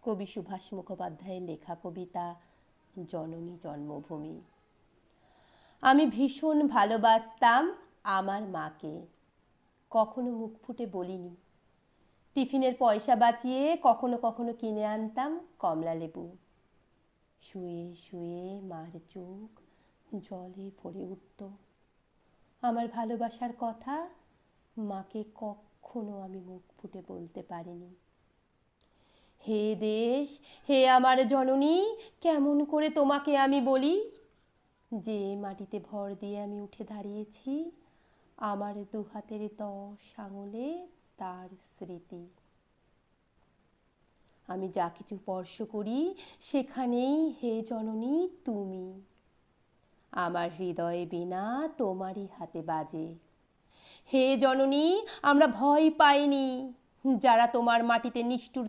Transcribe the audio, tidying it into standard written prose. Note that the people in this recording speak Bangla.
কবি সুভাষ মুখোপাধ্যায়ের লেখা কবিতা জননী জন্মভূমি। আমি ভীষণ ভালোবাসতাম আমার মাকে, কখনো মুখ ফুটে বলিনি। টিফিনের পয়সা বাঁচিয়ে কখনো কখনো কিনে আনতাম কমলা লেবু। শুয়ে শুয়ে মার চোখ জলে ভরে উঠত। আমার ভালোবাসার কথা মাকে কখনো আমি মুখ ফুটে বলতে পারিনি। হে দেশ, হে আমার জননী, কেমন করে তোমাকে আমি বলি, যে মাটিতে ভর দিয়ে আমি উঠে দাঁড়িয়েছি, আমার দুহাতের 10 আঙুলে তার স্মৃতি। আমি যা কিছু স্পর্শ করি সেখানেই হে জননী তুমি। আমার হৃদয়ে বীণা তোমারই হাতে বাজে। হে জননী, আমরা ভয় পাইনি যারা তোমার মাটিতে নিষ্ঠুর